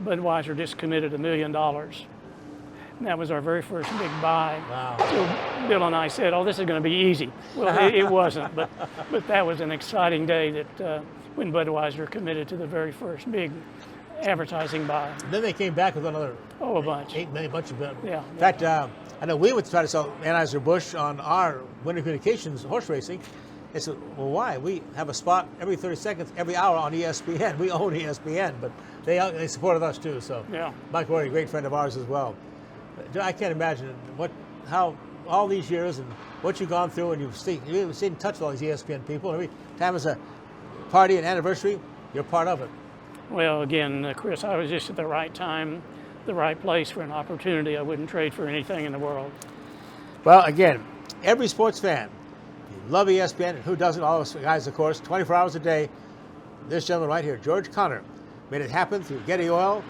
Budweiser just committed $1 million. And that was our very first big buy. Wow. So Bill and I said, oh, this is going to be easy. Well, it wasn't, but that was an exciting day that when Budweiser committed to the very first big advertising buy. And then they came back with another a bunch. 8 million, bunch of them. Yeah. In fact, I know we went to try to sell Anheuser-Busch on our Winter Communications horse racing. They said, well, why? We have a spot every 30 seconds, every hour on ESPN. We own ESPN, but they supported us too. So Mike Rorty, a great friend of ours as well. I can't imagine how all these years and what you've gone through, and you've stayed in touch with all these ESPN people. Every time there's a party, an anniversary, you're part of it. Well, again, Chris, I was just at the right time, the right place for an opportunity I wouldn't trade for anything in the world. Well, again, every sports fan, you love ESPN, and who doesn't? All of us guys, of course, 24 hours a day. This gentleman right here, George Connor, made it happen through Getty Oil.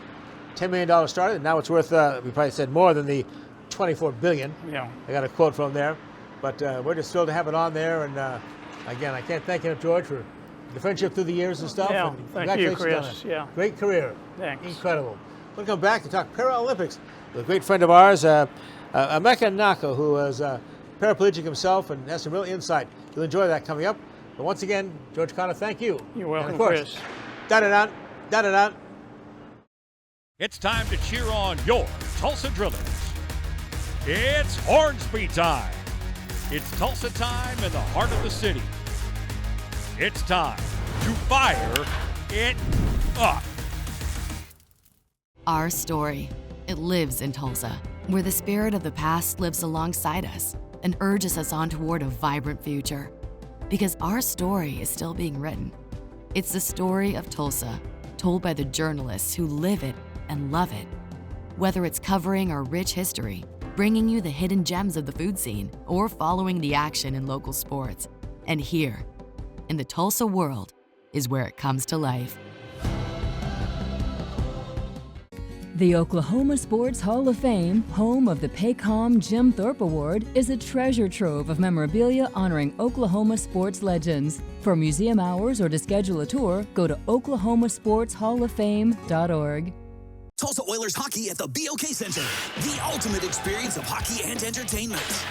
$10 million started, and now it's worth, we probably said more than the $24 billion. Yeah. I got a quote from there. But we're just thrilled to have it on there. And again, I can't thank you, George, for the friendship through the years and stuff. Yeah, and thank you, Chris. Yeah. Great career. Thanks. Incredible. We'll come back to talk Paralympics with a great friend of ours, Emeka Nako, who is paraplegic himself and has some real insight. You'll enjoy that coming up But once again, George Connor, thank you. You're welcome, and of course, Chris. Da-da-da, da-da-da. It's time to cheer on your Tulsa Drillers. It's Hornsby time. It's Tulsa time in the heart of the city. It's time to fire it up. Our story, it lives in Tulsa, where the spirit of the past lives alongside us and urges us on toward a vibrant future. Because our story is still being written. It's the story of Tulsa, told by the journalists who live it and love it. Whether it's covering our rich history, bringing you the hidden gems of the food scene, or following the action in local sports. And here, in the Tulsa world, is where it comes to life. The Oklahoma Sports Hall of Fame, home of the Paycom Jim Thorpe Award, is a treasure trove of memorabilia honoring Oklahoma sports legends. For museum hours or to schedule a tour, go to oklahomasportshalloffame.org. Tulsa Oilers hockey at the BOK Center. The ultimate experience of hockey and entertainment.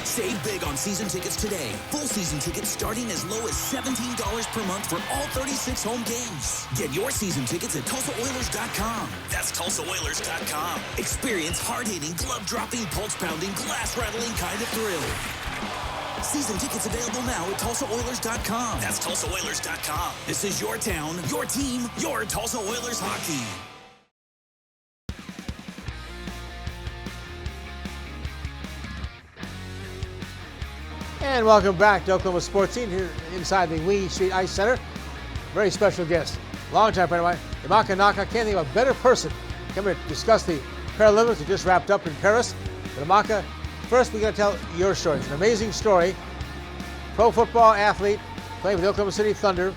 Save big on season tickets today. Full season tickets starting as low as $17 per month for all 36 home games. Get your season tickets at TulsaOilers.com. That's TulsaOilers.com. Experience hard-hitting, glove-dropping, pulse-pounding, glass-rattling kind of thrill. Season tickets available now at TulsaOilers.com. That's TulsaOilers.com. This is your town, your team, your Tulsa Oilers hockey. And welcome back to Oklahoma Sports Scene here inside the Wee Street Ice Center. Very special guest, longtime friend of mine, Imaka Naka. Can't think of a better person coming to discuss the Paralympics that just wrapped up in Paris. But Imaka, first we got to tell your story. It's an amazing story. Pro football athlete, playing with the Oklahoma City Thunder,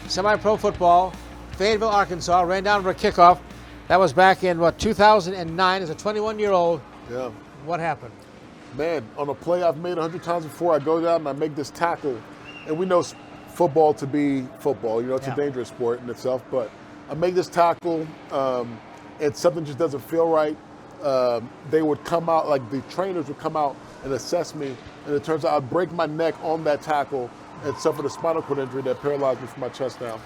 semi-pro football, Fayetteville, Arkansas, ran down for a kickoff. That was back in, 2009 as a 21-year-old. Yeah. What happened? Man, on a play I've made 100 times before, I go down and I make this tackle. And we know football to be football. You know, it's a dangerous sport in itself. But I make this tackle, and something just doesn't feel right. They would come out, like the trainers would come out and assess me. And it turns out I break my neck on that tackle and suffered a spinal cord injury that paralyzed me from my chest down.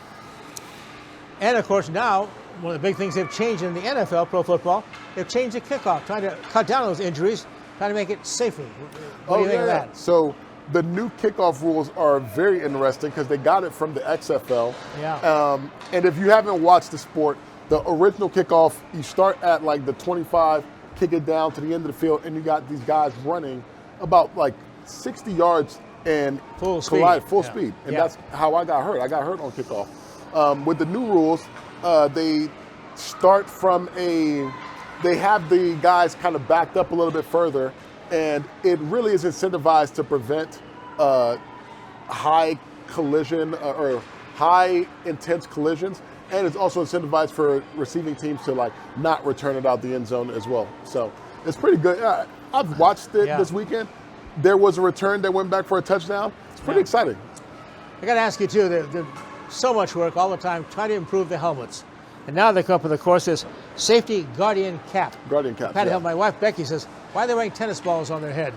And of course now, one of the big things they've changed in the NFL, pro football, they've changed the kickoff, trying to cut down those injuries, trying to make it safer. What do you think of that? So the new kickoff rules are very interesting because they got it from the XFL. Yeah. And if you haven't watched the sport, the original kickoff, you start at like the 25, kick it down to the end of the field, and you got these guys running about like 60 yards and full speed. And Yeah. that's how I got hurt. I got hurt on kickoff. With the new rules, they start from they have the guys kind of backed up a little bit further, and it really is incentivized to prevent high collision or high intense collisions, and it's also incentivized for receiving teams to like not return it out the end zone as well. So it's pretty good. I've watched it this weekend. There was a return that went back for a touchdown. It's pretty exciting. I got to ask you too, there's so much work all the time trying to improve the helmets. And now they come up with, of course, this safety guardian cap. Guardian cap. I've had to help my wife, Becky, says, why are they wearing tennis balls on their head?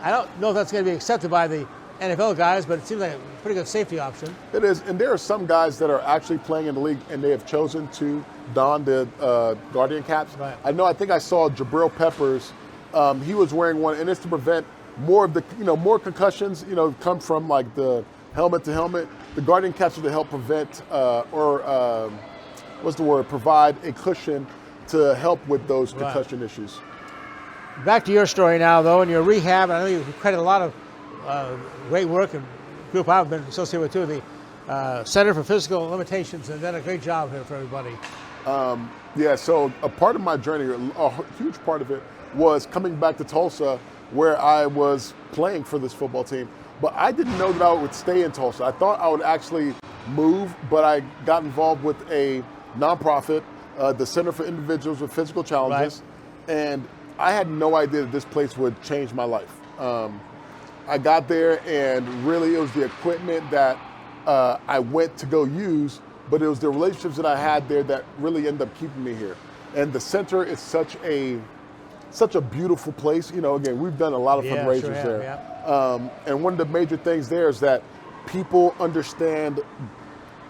I don't know if that's going to be accepted by the NFL guys, but it seems like a pretty good safety option. It is, and there are some guys that are actually playing in the league, and they have chosen to don the guardian caps. Right. I think I saw Jabril Peppers. He was wearing one, and it's to prevent more of the, more concussions, come from like the helmet to helmet. The guardian caps are to help prevent provide a cushion to help with those concussion issues. Back to your story now, though, in your rehab. I know you credit a lot of great work and group I've been associated with too, the Center for Physical Limitations, and done a great job here for everybody. So a part of my journey, a huge part of it, was coming back to Tulsa, where I was playing for this football team. But I didn't know that I would stay in Tulsa. I thought I would actually move, but I got involved with a nonprofit, the Center for Individuals with Physical Challenges, and I had no idea that this place would change my life. I got there, and really it was the equipment that I went to go use, but it was the relationships that I had there that really ended up keeping me here. And the center is such a beautiful place. Again, we've done a lot of fundraisers there. And one of the major things there is that people understand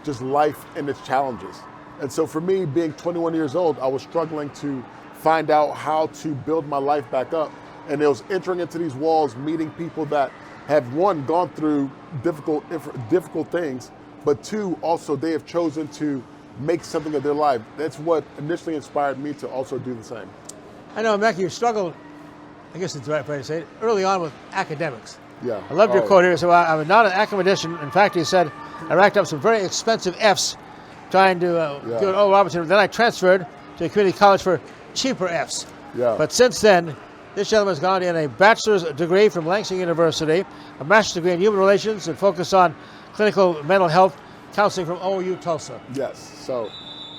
just life and its challenges. And so for me, being 21 years old, I was struggling to find out how to build my life back up. And it was entering into these walls, meeting people that have, one, gone through difficult things, but two, also they have chosen to make something of their life. That's what initially inspired me to also do the same. I know, Mac, you struggled, I guess it's the right way to say it, early on with academics. Yeah. I loved your quote here. So I'm not an academician. In fact, he said, I racked up some very expensive Fs trying to do an Oral Roberts. Then I transferred to a community college for cheaper Fs. Yeah. But since then, this gentleman's gone in a bachelor's degree from Langston University, a master's degree in human relations and focus on clinical mental health counseling from OU Tulsa. Yes. So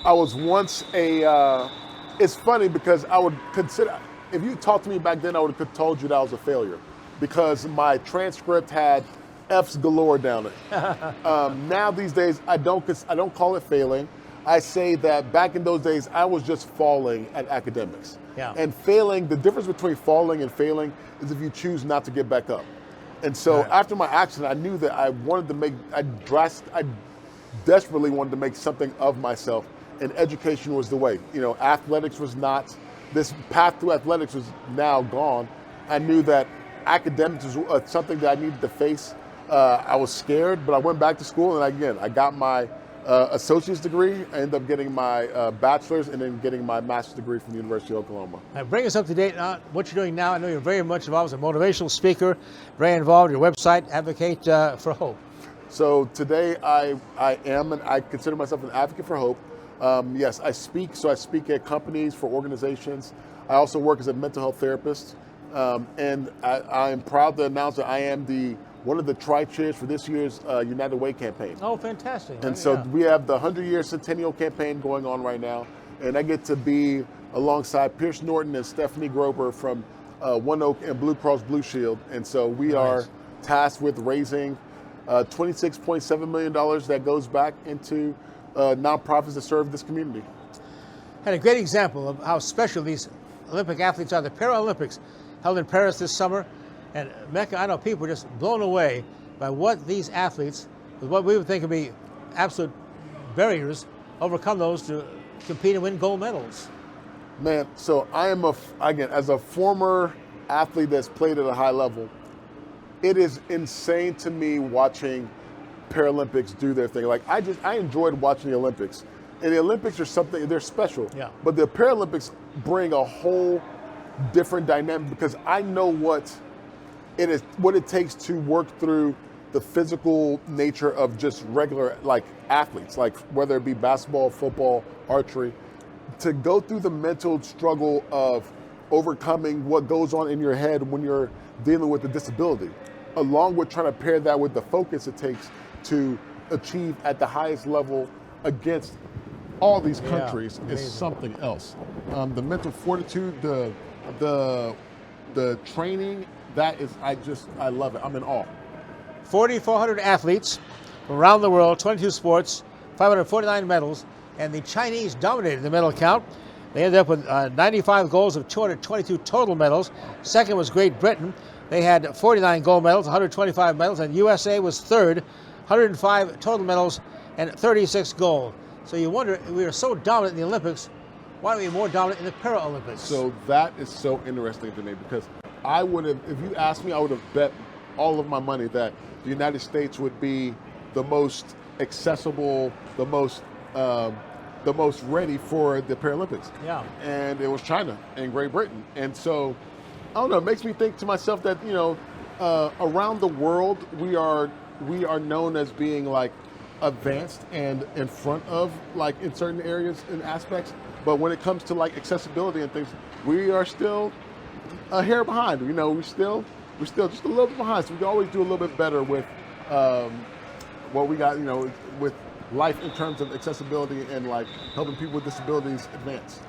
I was once it's funny because I would consider, if you talked to me back then, I would have told you that I was a failure because my transcript had F's galore down it. Now these days, I don't call it failing. I say that back in those days, I was just falling at academics. Yeah. And failing, the difference between falling and failing is if you choose not to get back up. And so after my accident, I knew that I desperately wanted to make something of myself, and education was the way. You know, athletics was not, this path to athletics was now gone. I knew that academics was something that I needed to face. I was scared, but I went back to school, and I got my associate's degree. I ended up getting my bachelor's and then getting my master's degree from the University of Oklahoma. Now, bring us up to date on what you're doing now. I know you're very much involved as a motivational speaker, very involved in your website, Advocate for Hope. So today I am, and I consider myself an advocate for hope. Yes, I speak. So I speak at companies, for organizations. I also work as a mental health therapist. And I am proud to announce that I am one of the tri-chairs for this year's United Way campaign. Oh, fantastic. And so we have the 100-year Centennial campaign going on right now. And I get to be alongside Pierce Norton and Stephanie Grober from One Oak and Blue Cross Blue Shield. And so we are tasked with raising $26.7 million that goes back into nonprofits that serve this community. And a great example of how special these Olympic athletes are. The Paralympics held in Paris this summer. And Mecca, I know people were just blown away by what these athletes, with what we would think would be absolute barriers, overcome those to compete and win gold medals. Man, so I am, again, as a former athlete that's played at a high level, it is insane to me watching Paralympics do their thing. Like, I enjoyed watching the Olympics. And the Olympics are something, they're special. Yeah. But the Paralympics bring a whole different dynamic because I know what it takes to work through the physical nature of just regular athletes, like whether it be basketball, football, archery, to go through the mental struggle of overcoming what goes on in your head when you're dealing with a disability, along with trying to pair that with the focus it takes to achieve at the highest level against all these countries is something else. The mental fortitude, the training, that is, I love it. I'm in awe. 4,400 athletes from around the world, 22 sports, 549 medals, and the Chinese dominated the medal count. They ended up with 95 golds of 222 total medals. Second was Great Britain. They had 49 gold medals, 125 medals, and USA was third, 105 total medals and 36 gold. So you wonder, we are so dominant in the Olympics, why are we more dominant in the Paralympics? So that is so interesting to me because I would have, if you asked me, I would have bet all of my money that the United States would be the most accessible, the most ready for the Paralympics. Yeah. And it was China and Great Britain. And so, I don't know, it makes me think to myself that, around the world, we are known as being advanced and in front of in certain areas and aspects. But when it comes to accessibility and things, we are still a hair behind. We're still just a little bit behind. So we can always do a little bit better with what we got, with life in terms of accessibility and helping people with disabilities advance.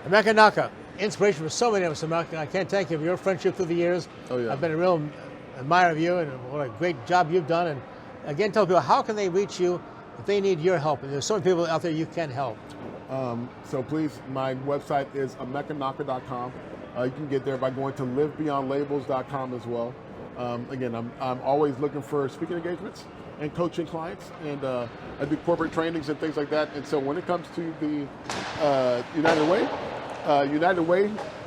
Emeka Naka, inspiration for so many of us, Emeka. I can't thank you for your friendship through the years. Oh, yeah. I've been a real admirer of you and what a great job you've done. And again, tell people, how can they reach you if they need your help? And there's so many people out there you can help. So please, my website is emekanaka.com. You can get there by going to livebeyondlabels.com as well. Again, I'm always looking for speaking engagements and coaching clients, and I do corporate trainings and things like that. And so when it comes to the United Way,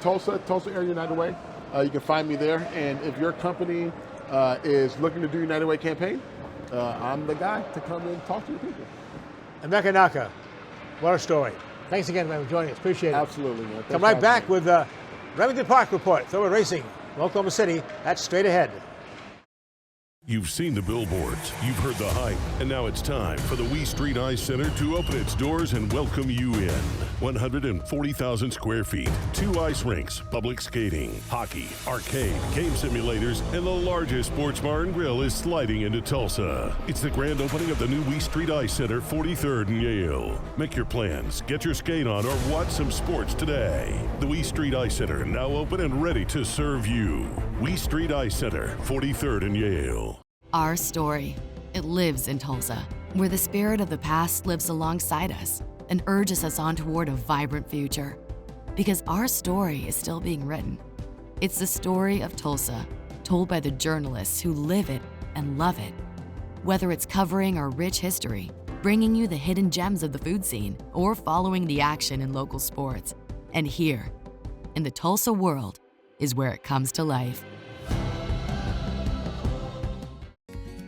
Tulsa area United Way, you can find me there. And if your company is looking to do United Way campaign, I'm the guy to come and talk to your people. Emeka Naka, what a story. Thanks again, man, for joining us. Appreciate it. Absolutely, man. Come right back with Remington Park Report. Thoroughbred Racing, Oklahoma City. That's straight ahead. You've seen the billboards, you've heard the hype, and now it's time for the Wee Street Ice Center to open its doors and welcome you in. 140,000 square feet, 2 ice rinks, public skating, hockey, arcade, game simulators, and the largest sports bar and grill is sliding into Tulsa. It's the grand opening of the new Wee Street Ice Center, 43rd and Yale. Make your plans, get your skate on, or watch some sports today. The Wee Street Ice Center, now open and ready to serve you. Wee Street Ice Center, 43rd and Yale. Our story, it lives in Tulsa, where the spirit of the past lives alongside us and urges us on toward a vibrant future. Because our story is still being written. It's the story of Tulsa, told by the journalists who live it and love it. Whether it's covering our rich history, bringing you the hidden gems of the food scene, or following the action in local sports. And here, in the Tulsa world, is where it comes to life.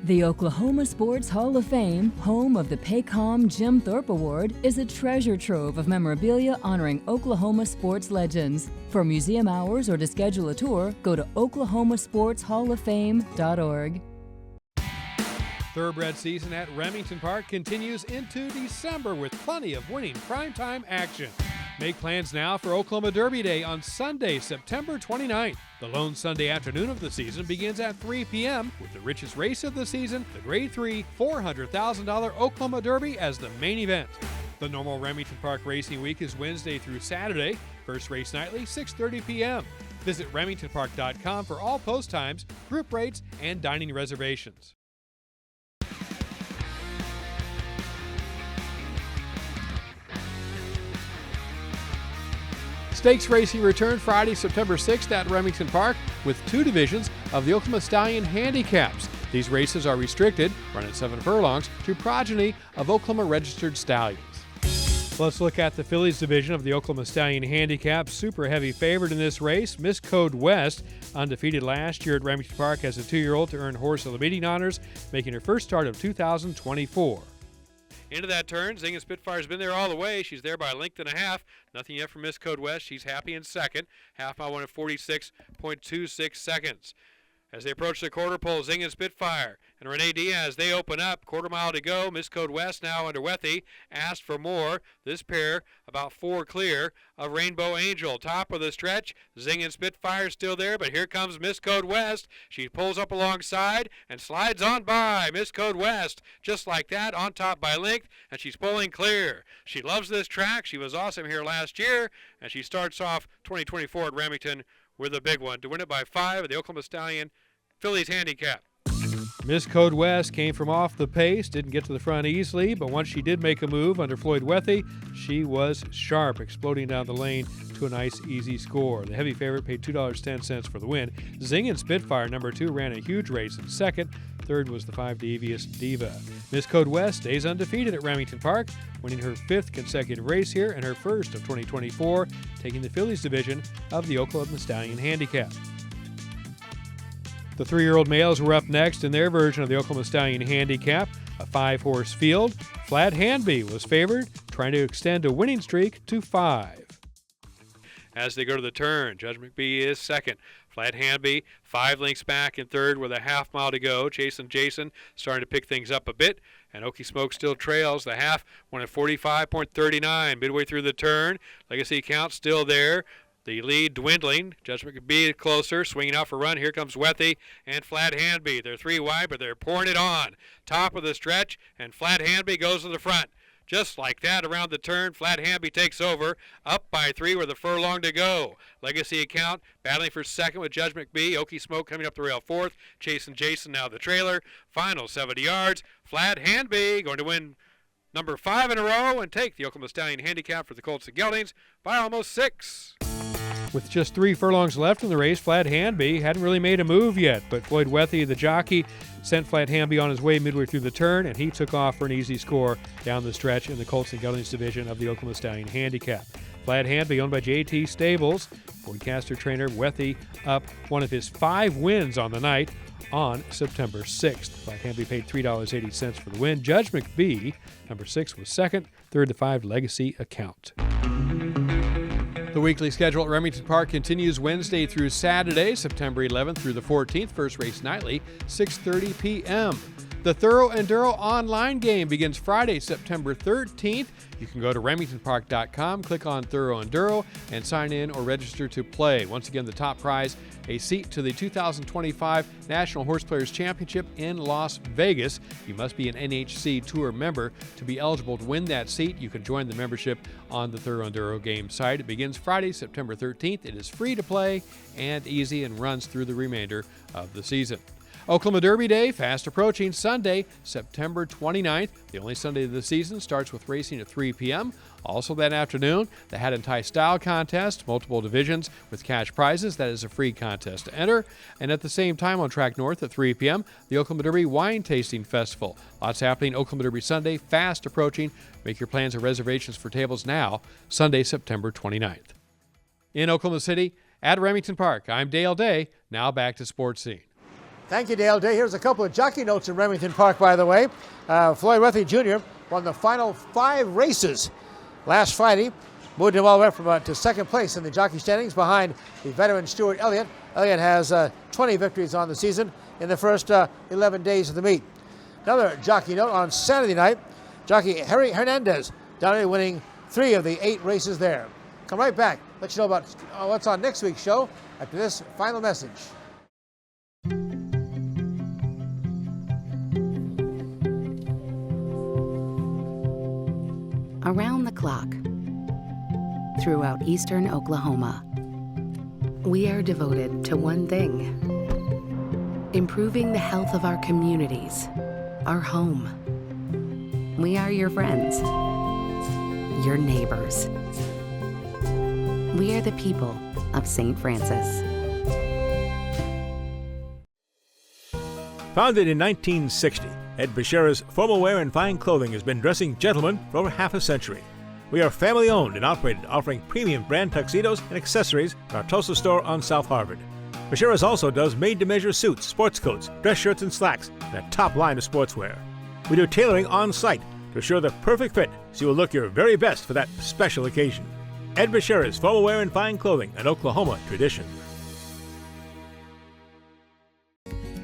The Oklahoma Sports Hall of Fame, home of the Paycom Jim Thorpe Award, is a treasure trove of memorabilia honoring Oklahoma sports legends. For museum hours or to schedule a tour, go to oklahomasportshalloffame.org. Thoroughbred season at Remington Park continues into December with plenty of winning primetime action. Make plans now for Oklahoma Derby Day on Sunday, September 29th. The lone Sunday afternoon of the season begins at 3 p.m. with the richest race of the season, the Grade 3 $400,000 Oklahoma Derby as the main event. The normal Remington Park Racing Week is Wednesday through Saturday. First race nightly, 6:30 p.m. Visit remingtonpark.com for all post times, group rates, and dining reservations. Stakes racing returned Friday, September 6th at Remington Park with 2 divisions of the Oklahoma Stallion Handicaps. These races are restricted, run at 7 furlongs, to progeny of Oklahoma registered stallions. Let's look at the fillies division of the Oklahoma Stallion Handicap. Super heavy favorite in this race, Miss Code West, undefeated last year at Remington Park as a 2-year-old to earn Horse of the Meeting honors, making her first start of 2024. Into that turn, Zing and Spitfire's been there all the way. She's there by a length and a half. Nothing yet from Miss Code West. She's happy in second. Half mile 1 at 46.26 seconds. As they approach the quarter pole, Zing and Spitfire and Renee Diaz, they open up. Quarter mile to go. Miss Code West now under Wethy. Asked for more. This pair about 4 clear of Rainbow Angel. Top of the stretch. Zing and Spitfire still there, but here comes Miss Code West. She pulls up alongside and slides on by Miss Code West. Just like that, on top by length, and she's pulling clear. She loves this track. She was awesome here last year, and she starts off 2024 at Remington with a big one to win it by 5 at the Oklahoma Stallion Fillies Handicap. Miss Code West came from off the pace, didn't get to the front easily, but once she did make a move under Floyd Wethy, she was sharp, exploding down the lane to a nice, easy score. The heavy favorite paid $2.10 for the win. Zing and Spitfire, number 2, ran a huge race in second. Third was the 5 Devious Diva. Miss Code West stays undefeated at Remington Park, winning her 5th consecutive race here and her first of 2024, taking the fillies division of the Oklahoma Stallion Handicap. The 3-year-old males were up next in their version of the Oklahoma Stallion Handicap, a 5-horse field. Flat Handby was favored, trying to extend a winning streak to 5. As they go to the turn, Judge McBee is second. Flat Handby 5 lengths back in third with a half mile to go. Jason starting to pick things up a bit, and Okie Smoke still trails. The half won at 45.39 midway through the turn. Legacy Count still there. The lead dwindling. Judge McBee closer, swinging out for a run. Here comes Wethy and Flat Handby. They're 3 wide, but they're pouring it on. Top of the stretch, and Flat Handby goes to the front. Just like that, around the turn, Flat Handby takes over, up by 3 with a furlong to go. Legacy Account battling for second with Judge McBee. Okie Smoke coming up the rail fourth. Chasing Jason now the trailer. Final 70 yards. Flat Handby going to win number 5 in a row and take the Oklahoma Stallion Handicap for the Colts and Geldings by almost 6. With just 3 furlongs left in the race, Flat Hanby hadn't really made a move yet, but Floyd Wethy, the jockey, sent Flat Hanby on his way midway through the turn, and he took off for an easy score down the stretch in the Colts and Geldings division of the Oklahoma Stallion Handicap. Flat Hanby, owned by JT Stables, broadcaster trainer Wethy up one of his 5 wins on the night on September 6th. Flat Hanby paid $3.80 for the win. Judge McBee, number 6, was second. Third, the 5 Legacy Account. The weekly schedule at Remington Park continues Wednesday through Saturday, September 11th through the 14th. First race nightly, 6:30 p.m. The Thorough Enduro online game begins Friday, September 13th. You can go to remingtonpark.com, click on Thorough Enduro, and sign in or register to play. Once again, the top prize, a seat to the 2025 National Horse Players Championship in Las Vegas. You must be an NHC Tour member to be eligible to win that seat. You can join the membership on the Thorough Enduro game site. It begins Friday, September 13th. It is free to play and easy and runs through the remainder of the season. Oklahoma Derby Day, fast approaching, Sunday, September 29th. The only Sunday of the season, starts with racing at 3 p.m. Also that afternoon, the Hat and Tie Style Contest, multiple divisions with cash prizes. That is a free contest to enter. And at the same time on Track North at 3 p.m., the Oklahoma Derby Wine Tasting Festival. Lots happening Oklahoma Derby Sunday, fast approaching. Make your plans and reservations for tables now, Sunday, September 29th. In Oklahoma City, at Remington Park, I'm Dale Day. Now back to Sportscene. Thank you, Dale Day. Here's a couple of jockey notes in Remington Park, by the way. Floyd Wethy Jr. won the final 5 races last Friday. Moved him all the way to second place in the jockey standings behind the veteran Stuart Elliott. Elliott has 20 victories on the season in the first 11 days of the meet. Another jockey note on Saturday night, jockey Harry Hernandez down there winning 3 of the 8 races there. Come right back. Let you know about what's on next week's show after this final message. Around the clock, throughout eastern Oklahoma, we are devoted to one thing: improving the health of our communities, our home. We are your friends, your neighbors. We are the people of St. Francis. Founded in 1960, Ed Bashira's Formal Wear and Fine Clothing has been dressing gentlemen for over half a century. We are family owned and operated, offering premium brand tuxedos and accessories at our Tulsa store on South Harvard. Bashira's also does made-to-measure suits, sports coats, dress shirts and slacks, and a top line of sportswear. We do tailoring on site to assure the perfect fit so you will look your very best for that special occasion. Ed Bashira's Formal Wear and Fine Clothing, an Oklahoma tradition.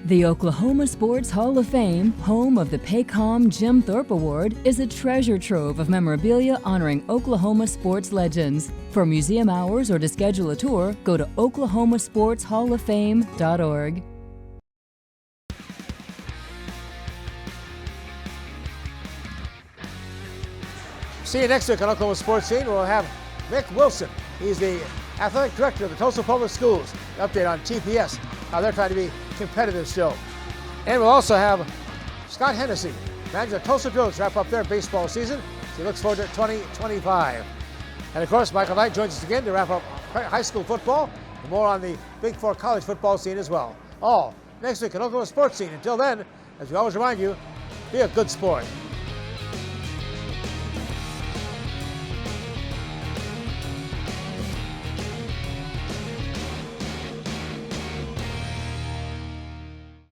The Oklahoma Sports Hall of Fame, home of the Paycom Jim Thorpe Award, is a treasure trove of memorabilia honoring Oklahoma sports legends. For museum hours or to schedule a tour, go to oklahomasportshalloffame.org. See you next week on Oklahoma Sports Scene. We'll have Mick Wilson. He's the athletic director of the Tulsa Public Schools. An update on TPS, how they're trying to be competitive still. And we'll also have Scott Hennessy, manager of Tulsa Drills, wrap up their baseball season. So he looks forward to 2025. And of course, Michael Knight joins us again to wrap up high school football and more on the Big Four college football scene as well. All next week on Oklahoma Sports Scene. Until then, as we always remind you, be a good sport.